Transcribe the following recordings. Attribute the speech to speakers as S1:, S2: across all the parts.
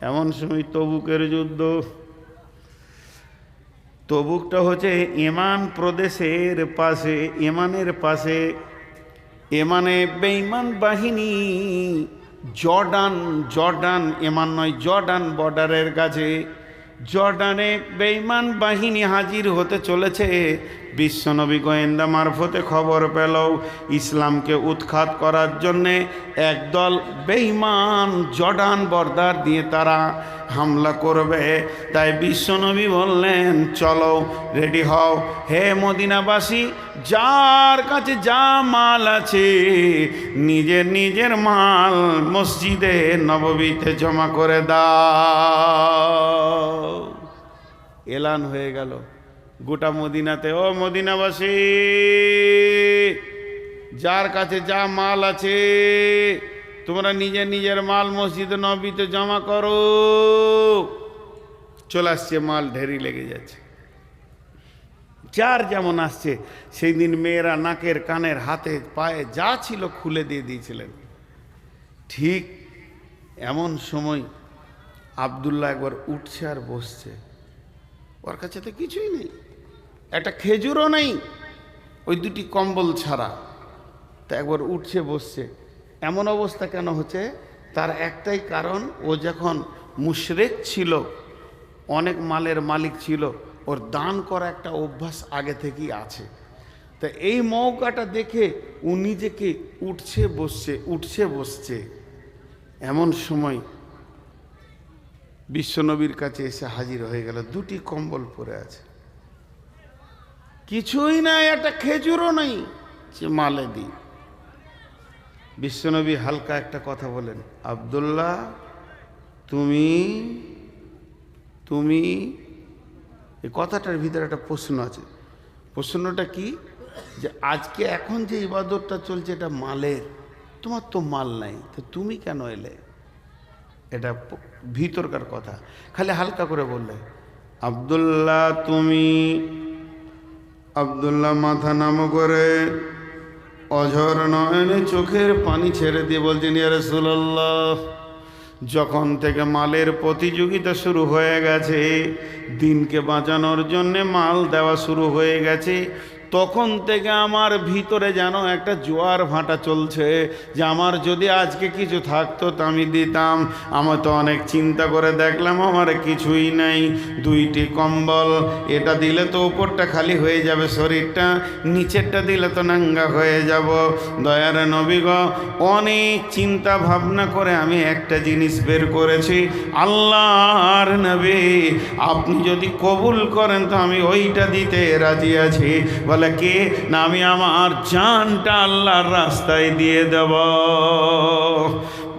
S1: এমন সময় তবুকের যুদ্ধ। তবুকটা হচ্ছে ইমান প্রদেশের পাশে, ইমানের পাশে। এমানে বেঈমান বাহিনী জর্ডান এমান নয়, জর্ডান বর্ডারের কাছে, জর্ডানে বেঈমান বাহিনী হাজির হতে চলেছে। বিশ্বনবী গোয়েন্দা মারফতে খবর পেল ইসলামকে উৎখাত করার জন্যে একদল বেঈমান জর্ডান বর্ডার দিয়ে তারা হামলা করবে। তাই বিশ্বনবী বললেন, চলো রেডি হও হে মদিনাবাসী, যার কাছে যা মাল আছে নিজের মাল মসজিদে নববীতে জমা করে দাও। এলান হয়ে গেল গোটা মদিনাতে, ও মদিনাবাসী, যার কাছে যা মাল আছে তোমরা নিজের মাল মসজিদে নববীতে জমা করো। চলে আসছে মাল, ঢেরি লেগে যাচ্ছে। যার যেমন আসছে, সেই দিন মেয়েরা নাকের কানের হাতে পায়ে যা ছিল খুলে দিয়ে দিয়েছিলেন। ঠিক এমন সময় আব্দুল্লাহ একবার উঠছে আর বসছে। ওর কাছে তো কিছুই নেই, একটা খেজুরও নেই, ওই দুটি কম্বল ছাড়া। তা একবার উঠছে বসছে। এমন অবস্থা কেন হচ্ছে? তার একটাই কারণ, ও যখন মুশরিক ছিল, অনেক মালের মালিক ছিল, ওর দান করা একটা অভ্যাস আগে থেকেই আছে। তা এই মৌকাটা দেখে ও নিজেকে উঠছে বসছে। এমন সময় বিশ্বনবীর কাছে এসে হাজির হয়ে গেল। দুটি কম্বল পরে আছে, কিছুই নাই, একটা খেজুরও নেই, সে মালে দিই। বিশ্বনবী হালকা একটা কথা বলেন, আব্দুল্লাহ তুমি এই কথাটার ভিতরে একটা প্রশ্ন আছে। প্রশ্নটা কি? যে আজকে এখন যে ইবাদতটা চলছে এটা মালের, তোমার তো মাল নাই, তো তুমি কেন এলে? এটা ভিতরকার কথা। খালি হালকা করে বললে, আব্দুল্লাহ আব্দুল্লাহ মাথা নামো করে অঝর নয়নে চোখের পানি ছেড়ে দিয়ে বলছেন, ইয়া রাসূলুল্লাহ, যখন থেকে মালের প্রতিযোগিতা শুরু হয়ে গেছে, দিনকে বাঁচানোর জন্যে মাল দেওয়া শুরু হয়ে গেছে, তখন থেকে আমার ভিতরে যেন একটা জোয়ার ভাটা চলছে যে আমার যদি আজকে কিছু থাকতো তা আমি দিতাম। আমার তো অনেক চিন্তা করে দেখলাম আমার কিছুই নাই, দুইটি কম্বল, এটা দিলে তো উপরটা খালি হয়ে যাবে শরীরটা, নিচেরটা দিলে তো নাঙ্গা হয়ে যাব। দয়ার নবী গো, অনেক চিন্তা ভাবনা করে আমি একটা জিনিস বের করেছি, আল্লাহর নবী আপনি যদি কবুল করেন তো আমি ওইটা দিতে রাজি আছি। বলে কি না, আমি আমার জানটা আল্লাহর রাস্তায় দিয়ে দেব।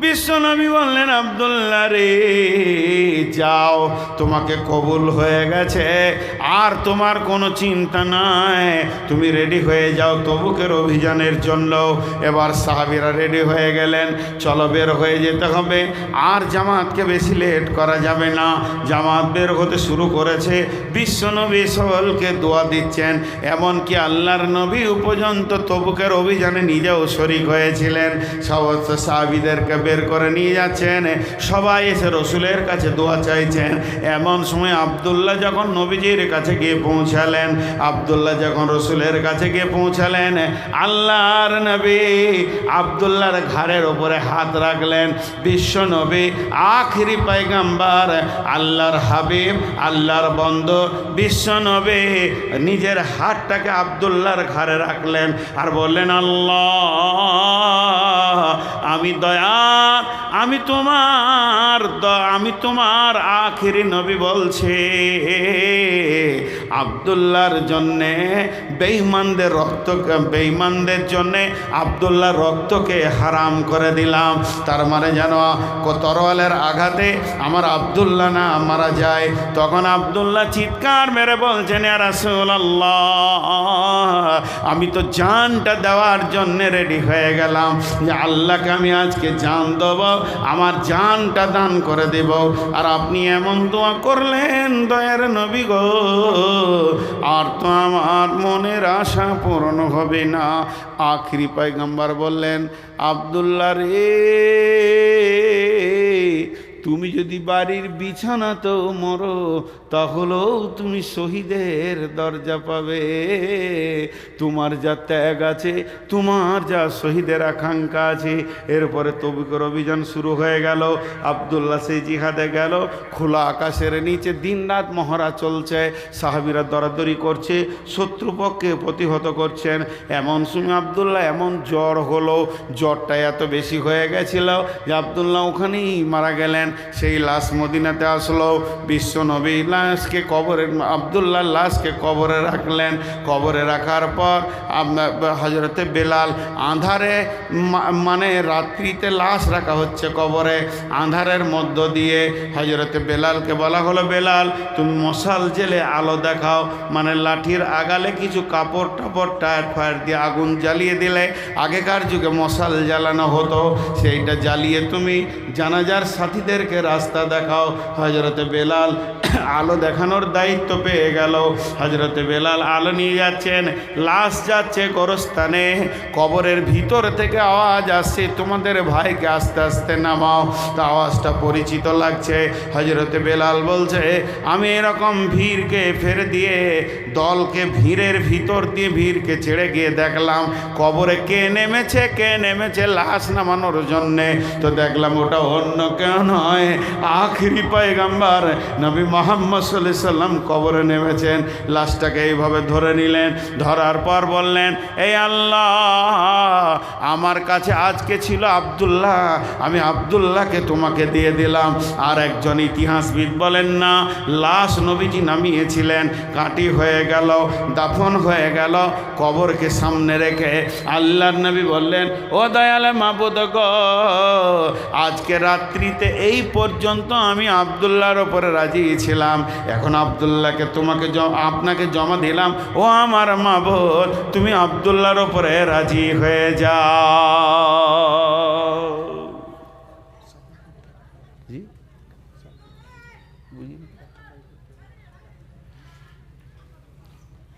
S1: বিশ্বনবী বললেন, আব্দুল্লাহ রে যাও, তোমাকে কবুল হয়ে গেছে, আর তোমার কোনো চিন্তা নাই, তুমি রেডি হয়ে যাও তবুকের অভিযানের জন্য। এবার সাহাবীরা রেডি হয়ে গেলেন, চলো বের হয়ে যেতে হবে, আর জামাতকে বেশি লেট করা যাবে না। জামাত বের হতে শুরু করেছে। বিশ্বনবী সকলকে দোয়া দিচ্ছেন, এমনকি আল্লাহর নবী পর্যন্ত তবুকের অভিযানে নিজেও শরীক হয়েছিলেন। সমস্ত সাহাবীদেরকে বের করে নিয়ে যাচ্ছেন, সবাই এসে রসুলের কাছে দোয়া চাইছেন। এমন সময় আব্দুল্লাহ যখন নবীজির কাছে গিয়ে পৌঁছালেন, আব্দুল্লাহ যখন রসুলের কাছে গিয়ে পৌঁছালেন, আল্লাহর নবী আব্দুল্লাহর ঘাড়ের ওপরে হাত রাখলেন। বিশ্ব নবী আখিরি পয়গম্বর, আল্লাহর হাবিব, আল্লাহর বন্ধু বিশ্ব নবী নিজের হাতটাকে আব্দুল্লাহর ঘাড়ে রাখলেন আর বললেন, আল্লাহ আমি দয়ার, আমি তোমার আখিরি নবী বলছি, আব্দুল্লাহর জন্যে বেঈমানদের জন্যে আব্দুল্লাহর রক্তকে হারাম করে দিলাম। তার মানে যেন তরোয়ালের আঘাতে আমার আব্দুল্লাহ না মারা যায়। তখন আব্দুল্লাহ চিৎকার মেরে বলছেন, ইয়া রাসূলুল্লাহ, আমি তো জানটা দেওয়ার জন্যে রেডি হয়ে গেলাম, যে আল্লাহকে আমি আজকে জান দেব, আমার জানটা দান করে দেব। আর আপনি এমন দোয়া করলেন দয়ার নবী গো, আর তো আমার মনের আশা পূরণ হবে না। আখিরি পয়গম্বর বললেন, আব্দুল্লাহ রে তুমি যদি বাড়ির বিছানাতেও মরো তাহলেও তুমি শহীদের দরজা পাবে। তোমার যা ত্যাগ আছে, তোমার যা শহীদের আকাঙ্ক্ষা আছে। এরপরে তবুকের অভিযান শুরু হয়ে গেল। আব্দুল্লাহ সেই জিহাদে গেল। খোলা আকাশের নিচে দিনরাত মহড়া চলছে, সাহাবীরা দরাদরি করছে, শত্রুপক্ষকে প্রতিহত করছেন। এমন সময় আব্দুল্লাহ এমন জ্বর হলো, জ্বরটা এত বেশি হয়ে গেছিল যে আব্দুল্লাহ ওখানেই মারা গেলেন। সেই লাশ মদিনাতে আসলো। বিশ্ব নবী লাশকে কবরে, আব্দুল্লাহর লাশকে কবরে রাখলেন। কবরে রাখার পর হযরতে বেলাল আঁধারে, মানে রাত্রিতে লাশ রাখা হচ্ছে কবরে, আঁধারের মধ্য দিয়ে হযরতে বেলালকে বলা হলো, বেলাল তুমি মশাল জেলে আলো দেখাও, মানে লাঠির আগালে কিছু কাপড় টাপড় টায়ার ফায়ার দিয়ে আগুন জ্বালিয়ে দিলে, আগেকার যুগে মশাল জ্বালানো হতো, সেইটা জ্বালিয়ে তুমি জানাজার সাথীদেরকে রাস্তা দেখাও। হযরতে বেলাল আলো দেখানোর দায়িত্ব পেয়ে গেল। হযরতে বেলাল আলো নিয়ে যাচ্ছেন, লাশ যাচ্ছে গোরস্থানে। কবরের ভিতর থেকে আওয়াজ আসছে, তোমাদের ভাইকে আস্তে আস্তে নামাও। তা আওয়াজটা পরিচিত লাগছে। হযরতে বেলাল বলছে, আমি এরকম ভিড়কে ফেলে দিয়ে, দলকে ভিড়ের ভিতর দিয়ে ভিড়কে ছেড়ে গিয়ে দেখলাম কবরে কে নেমেছে লাশ নামানোর জন্যে। তো দেখলাম ওটা অন্য কেউ নয়, আখিরি পয়গম্বর নবী মুহাম্মদ সাল্লাল্লাহু আলাইহি সাল্লাম কবরে নেমেছেন। লাশটাকে এইভাবে ধরে নিলেন। ধরার পর বললেন, এই আল্লাহ, আমার কাছে আজকে ছিল আব্দুল্লাহ, আমি আব্দুল্লাহকে তোমাকে দিয়ে দিলাম। আর একজন ইতিহাসবিদ বলেন, না, লাশ নবীজি নামিয়েছিলেন, কাটি হয়ে গেল, দাফন হয়ে গেল। কবরকে সামনে রেখে আল্লাহর নবী বললেন, ও দয়ালে মাবুদ গো, আজকে রাত্রিতে এই পর্যন্ত আমি আব্দুল্লাহর ওপরে রাজি ছিলাম, এখন আব্দুল্লাহকে আপনাকে জমা দিলাম। ও আমার মাবুদ, তুমি আব্দুল্লাহর ওপরে রাজি হয়ে যাও।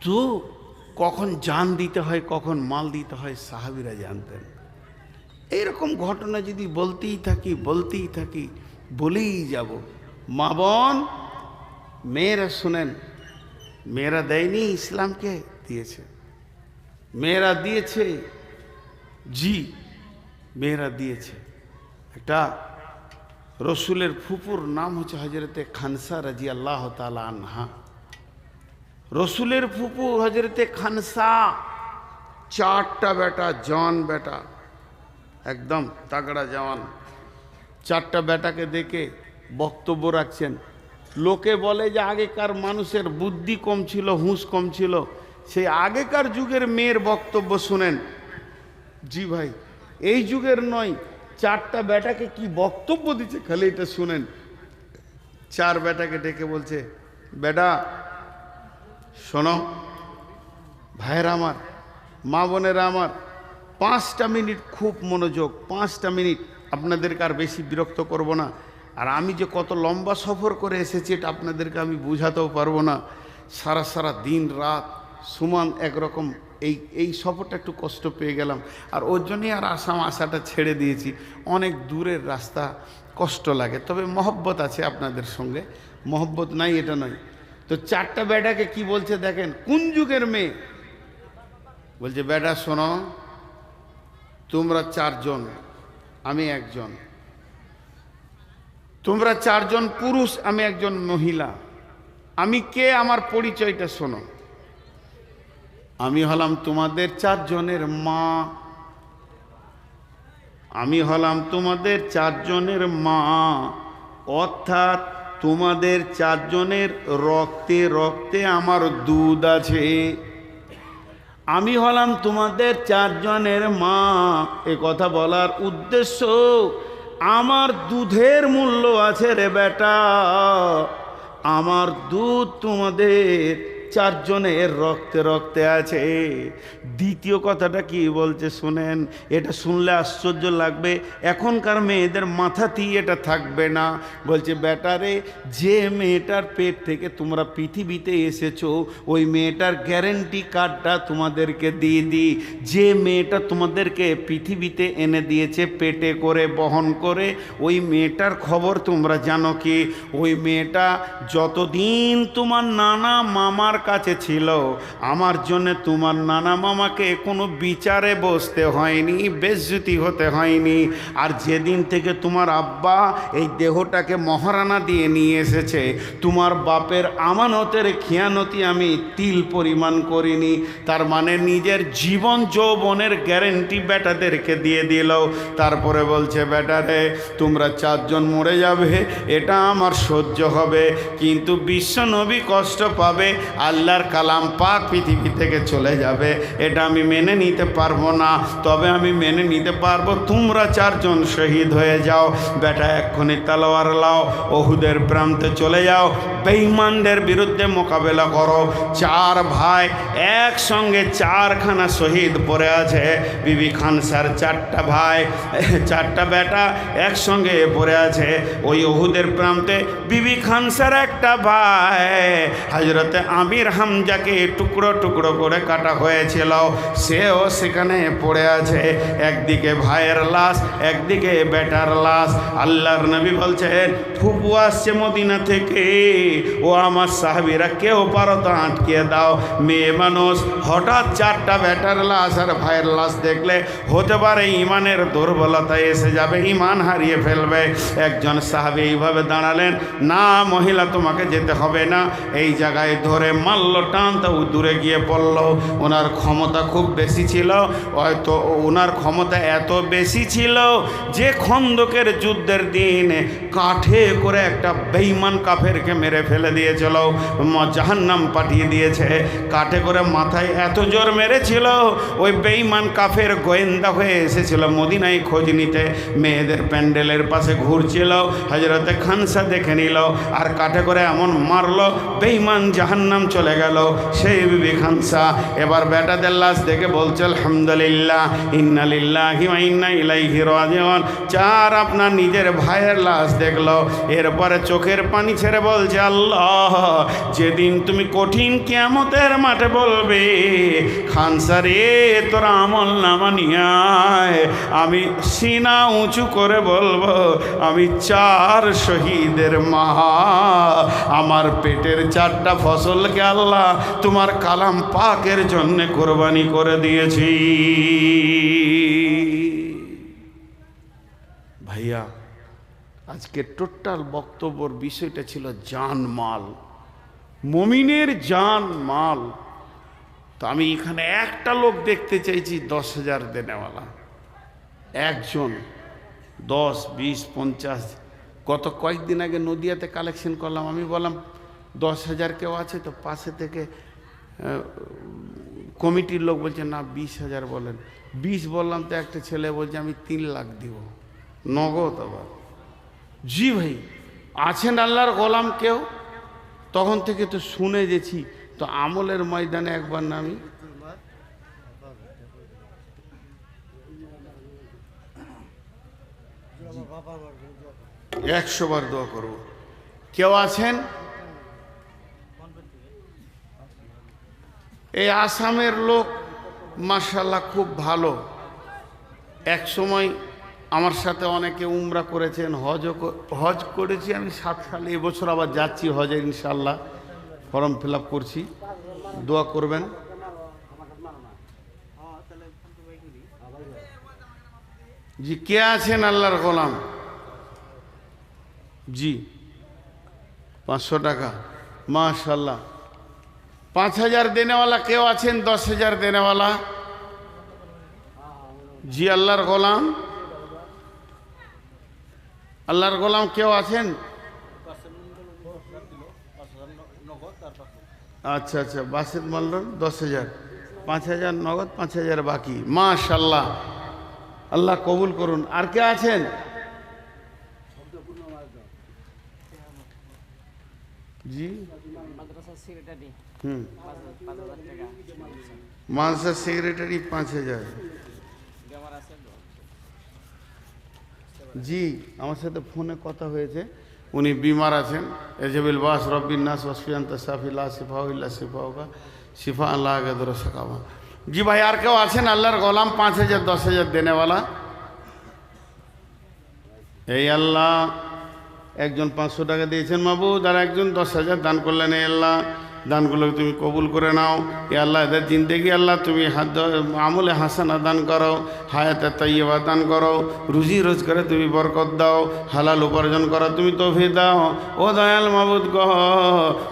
S1: তো কখন জান দিতে হয়, কখন মাল দিতে হয়, সাহাবীরা জানতেন। এইরকম ঘটনা যদি বলতেই থাকি বলেই যাব। মা বোন, মেয়েরা শুনেন, মেয়েরা দেয়নি, ইসলামকে দিয়েছে, মেয়েরা দিয়েছে, জি মেয়েরা দিয়েছে। একটা রসুলের ফুপুর নাম হচ্ছে হযরতে খানসা রাদিয়াল্লাহু তাআলা আনহা। রসুলের ফুপু হযরতে খানসা, 4টা বেটা, জওয়ান বেটা, একদম তাগড়া জওয়ান। 4টা বেটাকে দেখে বক্তব্য রাখছেন। লোকে বলে যে আগেকার মানুষের বুদ্ধি কম ছিল, হুঁশ কম ছিল। সেই আগেকার যুগের মেয়ের বক্তব্য শুনেন। জি ভাই, এই যুগের নয়। 4টা বেটাকে কি বক্তব্য দিচ্ছে খালি এটা শুনেন। 4 বেটাকে ডেকে বলছে, বেটা শোনো, ভাইয়েরা আমার, মা বোনেরা আমার, 5টা মিনিট খুব মনোযোগ, 5টা মিনিট, আপনাদেরকে আর বেশি বিরক্ত করব না। আর আমি যে কত লম্বা সফর করে এসেছি এটা আপনাদেরকে আমি বুঝাতেও পারবো না। সারা দিন রাত সমান একরকম, এই সফরটা একটু কষ্ট পেয়ে গেলাম। আর ওর জন্যই আর আশাটা ছেড়ে দিয়েছি। অনেক দূরের রাস্তা, কষ্ট লাগে, তবে মহব্বত আছে আপনাদের সঙ্গে, মহব্বত নাই এটা নয়। তো 4টা বেটাকে কি বলছে দেখেন, কোন যুগের মেয়ে বলছে, বেটা শোনো, তোমরা 4 জন, আমি একজন, তোমরা 4 জন পুরুষ, আমি একজন মহিলা। আমি কে, আমার পরিচয়টা শোনো। আমি হলাম তোমাদের 4 জনের মা, আমি হলাম তোমাদের 4 জনের মা, অর্থাৎ তোমাদের 4 জনের রক্তে রক্তে আমার দুধ আছে। আমি হলাম তোমাদের 4 জনের মা। এ কথা বলার উদ্দেশ্য, আমার দুধের মূল্য আছে রে বেটা, আমার দুধ তোমাদের চারজনের রক্তে রক্তে আছে। দ্বিতীয় কথাটা কি বলছে শুনেন, এটা শুনলে আশ্চর্য লাগবে, এখনকার মেয়েদের মাথাতেই এটা থাকবে না। বলছে বেটারে, যে মেয়েটার পেট থেকে তোমরা পৃথিবীতে এসেছো ওই মেয়েটার গ্যারেন্টি কার্ডটা তোমাদেরকে দিয়ে দিই। যে মেয়েটা তোমাদেরকে পৃথিবীতে এনে দিয়েছে পেটে করে বহন করে, ওই মেয়েটার খবর তোমরা জানো কি? ওই মেয়েটা যতদিন তোমার নানা মামার কাছে ছিল, আমার জন্য তোমার নানা মামাকে কোনো বিচারে বসতে হয়নি, বেজ্জতি হতে হয়নি। আর যেদিন থেকে তোমার আব্বা এই দেহটাকে মহারানা দিয়ে নিয়ে এসেছে, তোমার বাপের আমানতের খেয়ানতি আমি তিল পরিমাণ করিনি। তার মানে নিজের জীবন যৌবনের গ্যারেন্টি বেটাদেরকে দিয়ে দিল। তারপরে বলছে বেটারে, তোমরা চারজন মরে যাবে এটা আমার সহ্য হবে, কিন্তু বিশ্বনবী কষ্ট পাবে, আল্লাহর কালাম পাক পৃথিবী থেকে চলে যাবে, এটা আমি মেনে নিতে পারবো না। তবে আমি মেনে নিতে পারবো তোমরা চারজন শহীদ হয়ে যাও। বেটা এক্ষুনি তলোয়ার লাও, ওহুদের প্রান্তে চলে যাও, বেঈমানদের বিরুদ্ধে মোকাবেলা করো। চার ভাই একসঙ্গে চারখানা শহীদ পড়ে আছে। বিবি খানসার চারটা ভাই, চারটা বেটা একসঙ্গে পড়ে আছে ওই ওহুদের প্রান্তে। বিবি খানসার একটা ভাই হযরতে আমির হামজাকে টুকরো টুকরো করে কাটা হয়েছিল, সেও সেখানে পড়ে আছে। একদিকে ভাইয়ের লাশ, একদিকে বেটার লাশ। আল্লাহর নবী বলছেন, ফুপু আসছে মদিনা থেকে, ও আমার সাহাবীরা কেউ পারো তো আটকিয়ে দাও। মেয়ে মানুষ হঠাৎ চারটা বেটার লাশ আর ভাইয়ের লাশ দেখলে হতে পারে ইমানের দুর্বলতা এসে যাবে, ইমান হারিয়ে ফেলবে। একজন সাহাবী এইভাবে দাঁড়ালেন, না মহিলা তোমাকে যেতে হবে না, এই জায়গায় ধরে মারল, টানতে দূরে গিয়ে পড়ল। ওনার ক্ষমতা খুব বেশি ছিল, হয়তো ওনার ক্ষমতা এত বেশি ছিল যে খন্দকের যুদ্ধের দিন কাঠে করে একটা বেঈমান কাফেরকে মেরে ফেলে দিয়েছিল, জাহান্নাম পাঠিয়ে দিয়েছে। কাঠে করে মাথায় এত জোর মেরেছিল, ওই বেঈমান কাফের গোয়েন্দা হয়ে এসেছিল মদিনায় খোঁজ নিতে, মেয়েদের প্যান্ডেলের পাশে ঘুরছিল, হযরতে খানসা দেখে নিল আর কাঠে করে এমন মারলো বেঈমান জাহান্নাম চলে গেল সেই বিবি খানসা। এবার বেটাদের লাশ দেখে বলছে আলহামদুলিল্লাহ, ইন্না লিল্লাহি ওয়া ইন্না ইলাইহি রাজিউন। চার আপনার নিজের ভাইয়ের লাশ দেখলো, এরপরে চোখের পানি ছেড়ে বলছে, আল্লাহ যেদিন তুমি কঠিন কিয়ামতের মাঠে বলবে, খানসা রে তোর আমল নামা নিয়ে আয়, আমি সিনা উঁচু করে বলবো, আমি চার শহীদের মা, আমার পেটের চারটা ফসলকে আল্লাহ তোমার কালাম পাকের জন্য কোরবানি করে দিয়েছি। ভাইয়া, আজকে টোটাল বক্তব্যর বিষয়টা ছিল জানমাল, মুমিনের জানমাল। তো আমি এখানে একটা লোক দেখতে চাইছি 10,000 দেনেওয়ালা, একজন 10, 20, 50। গত কয়েকদিন আগে নদিয়াতে কালেকশন করলাম, আমি বললাম 10,000 কেউ আছে তো, পাশে থেকে কমিটির লোক বলছে না 20,000 বলেন। 20 বললাম তো একটা ছেলে বলছে আমি 3 লাখ দিব নগদ। আবার জি ভাই, আছেন আল্লাহর গোলাম কেউ? তখন থেকে তো শুনে গেছি, তো আমলের ময়দানে একবার নামি, একশো বার দোয়া করব। কেউ আছেন? এই আসামের লোক মাশাআল্লাহ খুব ভালো। এক সময় আমার সাথে অনেকে উমরা করেছেন, হজ করেছি আমি 7 সালে। এবছর আবার যাচ্ছি হজে ইনশাআল্লাহ, ফর্ম ফিল আপ করছি, দোয়া করবেন। জি, কে আছেন আল্লাহর গোলাম? জি, 500 টাকা মাশাআল্লাহ। 5,000 দেনেওয়ালা কেউ আছেন? 10,000 দেনেওয়ালা? জি, আল্লাহর গোলাম, আল্লাহর গোলাম কেউ আছেন? আচ্ছা আচ্ছা, বাসিত মল্লন 10,000, 5,000 নগদ, 5,000 বাকি। মাশাআল্লাহ, আল্লাহ কবুল করুন। আর কে আছেন? জি
S2: মাদ্রাসার সেক্রেটারি
S1: হুম
S2: 5,000 টাকা
S1: মাদ্রাসার সেক্রেটারি 5,000।
S2: বেমার আছে
S1: জি আমার সাথে ফোনে কথা হয়েছে, উনি বিমার আছেন। এজেবিল বাস রব্বিন নাস ওয়াসফিয়ান তাসাফিল্লা শিফা ইল্লা শিফা হোগা শিফা আল্লাহ আগাদুর সাকাবা। জি ভাই আর কেউ আছেন আল্লাহর গোলাম 5,000 10,000 দেনেওয়ালা? এই আল্লাহ একজন 500 টাকা দিয়েছেন মাবুদ, আর একজন 10,000 দান করলেন। এই আল্লাহ দানগুলোকে তুমি কবুল করে নাও। এ আল্লাহ এদের জিন্দেগি আল্লাহ তুমি আমলে হাসানা দান করো, হায়াতে তাইয়্যিবা দান করো, রুজি রোজগারে তুমি বরকত দাও, হালাল উপার্জন করা তুমি তৌফিক দাও। ও দয়াল মাবুদ গো,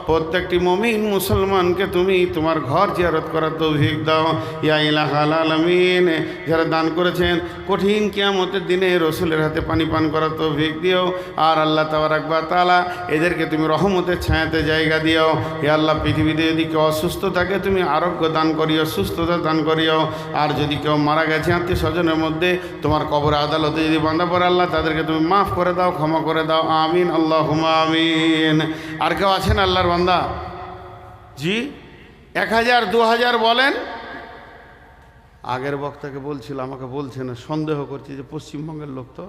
S1: প্রত্যেকটি মুমিন মুসলমানকে তুমি তোমার ঘর জিয়ারত করার তৌফিক দাও। ইয়া ইলাহাল আলামিন, যারা দান করেছেন কঠিন কিয়ামতের দিনে রসুলের হাতে পানি পান করার তৌফিক দিও। আর আল্লাহ তাবারাক ওয়া তাআলা এদেরকে তুমি রহমতের ছায়াতে জায়গা দিও। হে আল্লাহ পৃথিবীতে যদি কেউ অসুস্থ থাকে তুমি আরোগ্য দান করিও, সুস্থতা দান করিও। আর যদি কেউ মারা গেছে আত্মীয় স্বজনের মধ্যে তোমার কবর আদালতে যদি বাঁধা পড়ে আল্লাহ তাদেরকে তুমি মাফ করে দাও, ক্ষমা করে দাও। আমিন আল্লাহুম্মা আমিন। আর কেউ আছেন আল্লাহর বান্দা? জি 1,000 2,000 বলেন। আগের বক্তাকে বলছিল, আমাকে বলছে না, সন্দেহ করছি যে পশ্চিমবঙ্গের লোক তো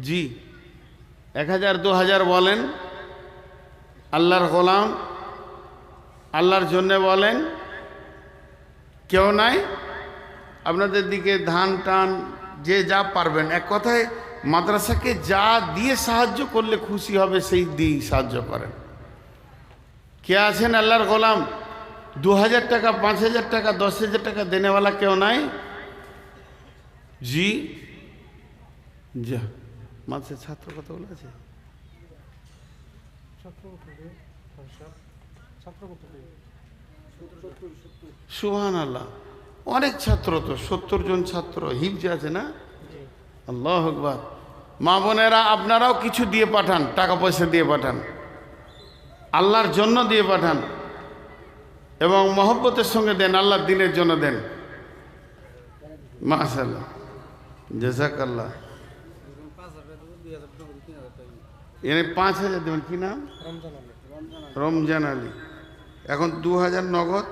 S1: জি 1,000 2,000 বলেন। আল্লাহর গোলাম আল্লাহর জন্যে বলেন। কেউ নাই আপনাদের দিকে? ধান টান যে যা পারবেন, এক কথায় মাদ্রাসাকে যা দিয়ে সাহায্য করলে খুশি হবে সেই দিয়ে সাহায্য করেন। কে আছেন আল্লাহর গোলাম? 2,000 টাকা 5,000 টাকা 10,000 টাকা দেনেওয়ালা কেউ নাই? জি যা মাদ্রাসার ছাত্র কতগুলো আছে? সুবহানাল্লাহ, অনেক ছাত্র তো, 70 জন ছাত্র হিফজে আছে না? আল্লাহু আকবার। মা বোনেরা আপনারাও কিছু দিয়ে পাঠান, টাকা পয়সা দিয়ে পাঠান, আল্লাহর জন্য দিয়ে পাঠান এবং মহব্বতের সঙ্গে দেন, আল্লাহর দ্বীনের জন্য দেন। মাশাআল্লাহ, জাযাকাল্লাহ। এনে 5,000 দেবেন। কি নাম? রমজান আলী। এখন 2,000 নগদ,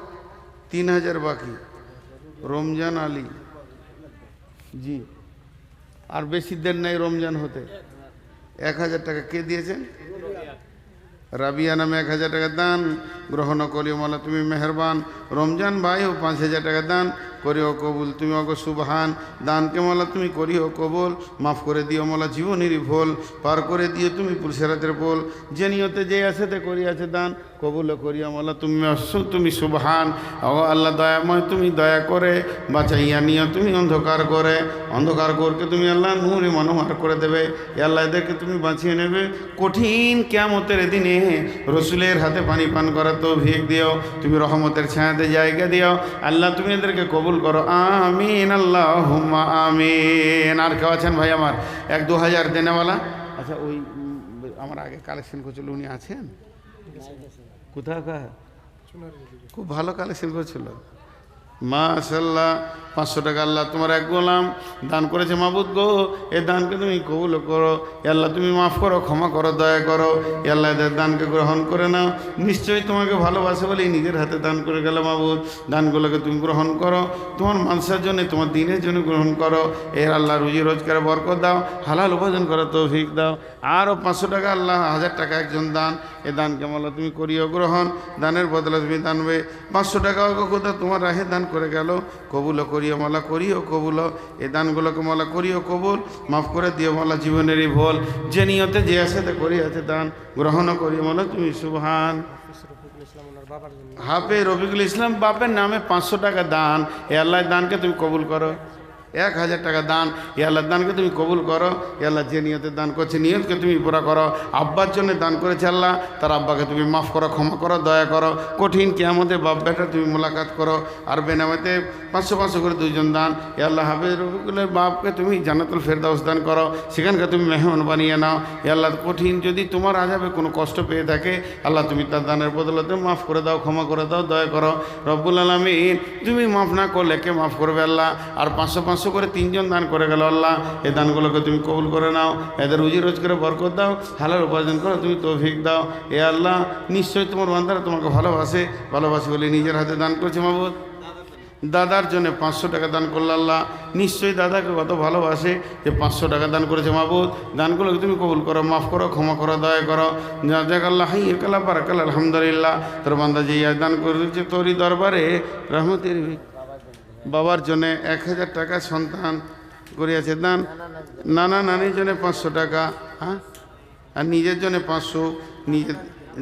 S1: 3,000 বাকি। রমজান আলী জি। আর বেশি দেন নাই রমজান হতে। 1,000 টাকা কে দিয়েছেন? রাবিয়া নামে 1,000 টাকা দান গ্রহণ করিও মালা তুমি মেহরবান। রমজান ভাইও 5,000 টাকা দান করিও কবুল তুমি অগো সুবহান। দানকে মালা তুমি করিও কবুল, মাফ করে দিও মালা জীবনেরই ভুল, পার করে দিও তুমি পুরসেরাতের পোল। যে নিয়তে যে আছেতে করিয়াছে দান কবুল করিও মালা তুমি সুবহান। অগো আল্লাহ দয়াময়, তুমি দয়া করে বাঁচাইয়া নিও তুমি অন্ধকার করে। অন্ধকার করকে তুমি আল্লাহ নূরে মনোহার করে দেবে। এ আল্লাহ এদেরকে তুমি বাঁচিয়ে নেবে কঠিন কিয়ামতের দিনে। রসুলের হাতে পানি পান করার তৌফিক দিও, তুমি রহমতের ছায়াতে জায়গা দিও। আল্লাহ তুমি এদেরকে কবুল করো। আমিন আল্লাহুম্মা আমিন। আর কেউ আছেন ভাই আমার 1-2,000 দেনেওয়ালা? আচ্ছা ওই আমার আগে কালেকশন করছিল উনি আছেন? কোথায়? খুব ভালো কালেকশন করছিল মাশাআল্লাহ। 500 টাকা আল্লাহ তোমার এক গোলাম দান করেছে মাবুদ গো, এ দানকে তুমি কবুল করো। আল্লাহ তুমি মাফ করো, ক্ষমা করো, দয়া করো। আল্লাহ এদের দানকে গ্রহণ করে নাও। নিশ্চয়ই তোমাকে ভালোবাসে বলেই নিজের হাতে দান করে গেল মাবুদ। দানগুলোকে তুমি গ্রহণ করো, তোমার মানুষের জন্য, তোমার দিনের জন্য গ্রহণ করো। এর আল্লাহ রুজি রোজগারে বরকত দাও, হালাল উপার্জন করার তৌফিক দাও। আরও 500 টাকা আল্লাহ 1,000 টাকা একজন দান, এ দানকে মাল্লা তুমি করিও গ্রহণ। দানের বদলে তুমি দানবে 500 টাকা কোথাও তোমার রাহে দান করে গেল, কবুল করিও মালা, করিও কবুল। এ দানগুলোকে মালা করিও কবুল, মাফ করে দিও মালা জীবনেরই ভুল। যে নিয়তে যে আসাতে করিয়াছে দান গ্রহণ করিও মালা তুমি সুবহান। হাফে রফিকুল ইসলাম বাপের নামে 500 টাকা দান, এ আল্লাহ দানকে তুমি কবুল করো। 1,000 টাকা দান, এ আল্লাহ দানকে তুমি কবুল করো। এ আল্লাহ যে নিয়তে দান করছে নিয়তকে তুমি পুরা করো। আব্বার জন্য দান করেছে আল্লাহ, তার আব্বাকে তুমি মাফ করো, ক্ষমা করো, দয়া করো। কঠিন কিয়ামতে বাপ বেটা তুমি মোলাকাত করো। আর বেনামাতে 500 করে 2জন দান, এ আল্লাহ হাফেজ রফিকুলের বাপকে তুমি জান্নাতুল ফেরদাউস দান করো, সেখানকে তুমি মেহমান বানিয়ে নাও। এ আল্লাহ কঠিন যদি তোমার আযাবে কোনো কষ্ট পেয়ে থাকে আল্লাহ তুমি তার দানের বদলাতে মাফ করে দাও, ক্ষমা করে দাও, দয়া করো। রব্বুল আলামিন তুমি মাফ না করলে কে মাফ করবে আল্লাহ? আর 500 500 করে 3 জন দান করে গেল। আল্লাহ এই দানগুলোকে তুমি কবুল করে নাও, এদের রুজি রোজগারে বরকত দাও, হালাল উপার্জন করো তুমি তৌফিক দাও। এ আল্লাহ নিশ্চয়ই তোমার বান্দারা তোমাকে ভালোবাসে বলে নিজের হাতে দান করছে মাবুদ। দাদার জন্য 500 টাকা দান করল। আল্লাহ নিশ্চয়ই দাদাকে কত ভালোবাসে যে 500 টাকা দান করেছে মাবুদ। দানগুলোকে তুমি কবুল করো, মাফ করো, ক্ষমা করো, দয়া করো। যাক আল্লাহ হাই কালা বারাকাল আলহামদুলিল্লাহ। তোর বান্দা যে দান করেছে তোরই দরবারে রহমতের। বাবার জন্য 1000 টাকা সন্তান করিয়াছে দান, নানা নানির জন্য 500 টাকা, হ্যাঁ, আর নিজের জন্য 500, নিজের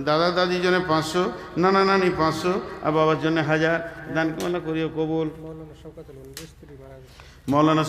S1: দাদা দাদির জন্য 500, নানা নানি 500, আর বাবার জন্য 1000 দান করিও কবুল। মৌলানা